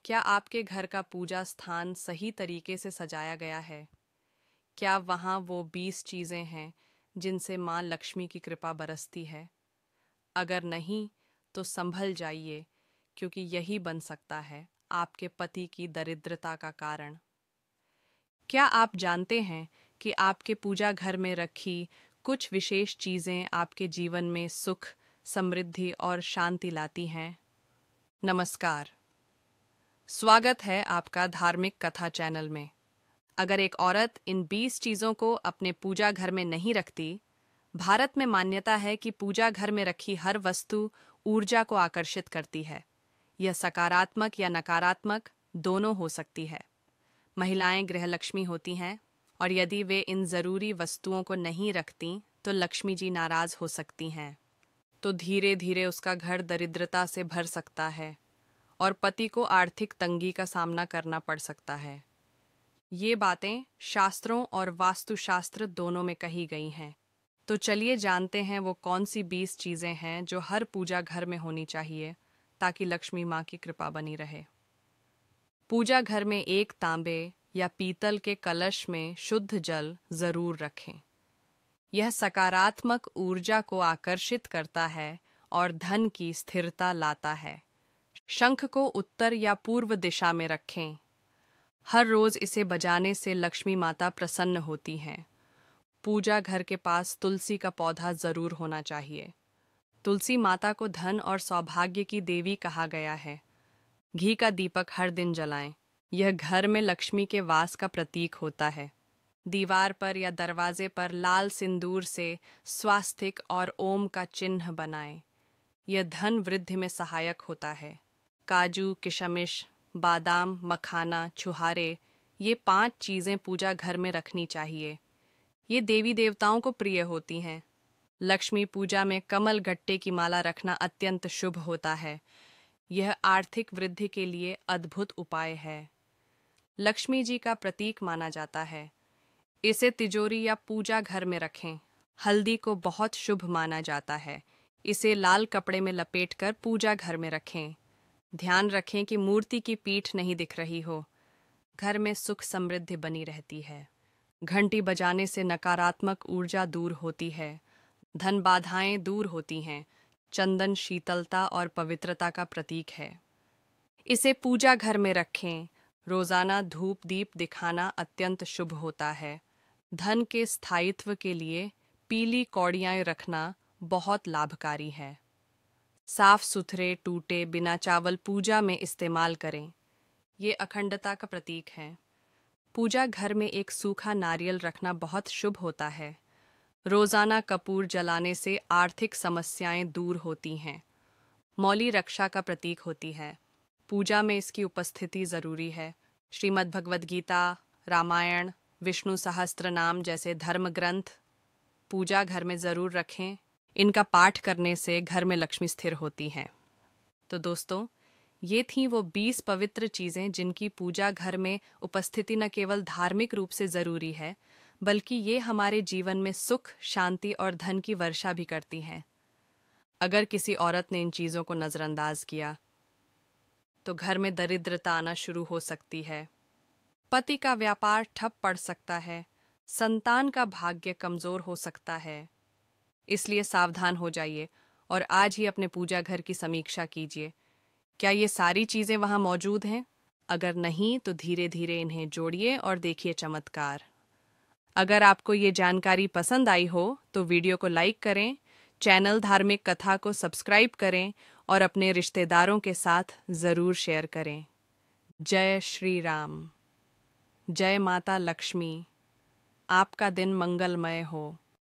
क्या आपके घर का पूजा स्थान सही तरीके से सजाया गया है? क्या वहाँ वो 20 चीज़ें हैं जिनसे माँ लक्ष्मी की कृपा बरसती है? अगर नहीं, तो संभल जाइए, क्योंकि यही बन सकता है आपके पति की दरिद्रता का कारण। क्या आप जानते हैं कि आपके पूजा घर में रखी कुछ विशेष चीज़ें आपके जीवन में सुख, समृद्धि और शांति लाती हैं? नमस्कार, स्वागत है आपका धार्मिक कथा चैनल में। अगर एक औरत इन 20 चीजों को अपने पूजा घर में नहीं रखती, भारत में मान्यता है कि पूजा घर में रखी हर वस्तु ऊर्जा को आकर्षित करती है। यह सकारात्मक या नकारात्मक दोनों हो सकती है। महिलाएं गृहलक्ष्मी होती हैं, और यदि वे इन जरूरी वस्तुओं को नहीं रखती तो लक्ष्मी जी नाराज हो सकती हैं। तो धीरे धीरे उसका घर दरिद्रता से भर सकता है और पति को आर्थिक तंगी का सामना करना पड़ सकता है। ये बातें शास्त्रों और वास्तुशास्त्र दोनों में कही गई हैं। तो चलिए जानते हैं वो कौन सी 20 चीजें हैं जो हर पूजा घर में होनी चाहिए ताकि लक्ष्मी माँ की कृपा बनी रहे। पूजा घर में एक तांबे या पीतल के कलश में शुद्ध जल जरूर रखें। यह सकारात्मक ऊर्जा को आकर्षित करता है और धन की स्थिरता लाता है। शंख को उत्तर या पूर्व दिशा में रखें। हर रोज इसे बजाने से लक्ष्मी माता प्रसन्न होती हैं। पूजा घर के पास तुलसी का पौधा जरूर होना चाहिए। तुलसी माता को धन और सौभाग्य की देवी कहा गया है। घी का दीपक हर दिन जलाएं। यह घर में लक्ष्मी के वास का प्रतीक होता है। दीवार पर या दरवाजे पर लाल सिंदूर से स्वास्तिक और ओम का चिन्ह बनाएं। यह धन वृद्धि में सहायक होता है। काजू, किशमिश, बादाम, मखाना, छुहारे, ये 5 चीजें पूजा घर में रखनी चाहिए। ये देवी देवताओं को प्रिय होती हैं। लक्ष्मी पूजा में कमल गट्टे की माला रखना अत्यंत शुभ होता है। यह आर्थिक वृद्धि के लिए अद्भुत उपाय है। लक्ष्मी जी का प्रतीक माना जाता है। इसे तिजोरी या पूजा घर में रखें। हल्दी को बहुत शुभ माना जाता है। इसे लाल कपड़े में लपेटकर पूजा घर में रखें। ध्यान रखें कि मूर्ति की पीठ नहीं दिख रही हो। घर में सुख समृद्धि बनी रहती है। घंटी बजाने से नकारात्मक ऊर्जा दूर होती है। धन बाधाएं दूर होती हैं। चंदन शीतलता और पवित्रता का प्रतीक है। इसे पूजा घर में रखें। रोजाना धूप दीप दिखाना अत्यंत शुभ होता है। धन के स्थायित्व के लिए पीली कौड़ियाँ रखना बहुत लाभकारी है। साफ सुथरे टूटे बिना चावल पूजा में इस्तेमाल करें। ये अखंडता का प्रतीक है। पूजा घर में एक सूखा नारियल रखना बहुत शुभ होता है। रोजाना कपूर जलाने से आर्थिक समस्याएं दूर होती हैं। मौली रक्षा का प्रतीक होती है। पूजा में इसकी उपस्थिति जरूरी है। श्रीमद् भगवद गीता, रामायण, विष्णु सहस्त्र नाम जैसे धर्म ग्रंथ पूजा घर में जरूर रखें। इनका पाठ करने से घर में लक्ष्मी स्थिर होती हैं। तो दोस्तों, ये थीं वो 20 पवित्र चीजें जिनकी पूजा घर में उपस्थिति न केवल धार्मिक रूप से जरूरी है, बल्कि ये हमारे जीवन में सुख, शांति और धन की वर्षा भी करती हैं। अगर किसी औरत ने इन चीजों को नजरअंदाज किया तो घर में दरिद्रता आना शुरू हो सकती है। पति का व्यापार ठप पड़ सकता है। संतान का भाग्य कमजोर हो सकता है। इसलिए सावधान हो जाइए और आज ही अपने पूजा घर की समीक्षा कीजिए। क्या ये सारी चीजें वहां मौजूद हैं? अगर नहीं, तो धीरे धीरे इन्हें जोड़िए और देखिए चमत्कार। अगर आपको ये जानकारी पसंद आई हो तो वीडियो को लाइक करें, चैनल धार्मिक कथा को सब्सक्राइब करें और अपने रिश्तेदारों के साथ जरूर शेयर करें। जय श्री राम। जय माता लक्ष्मी। आपका दिन मंगलमय हो।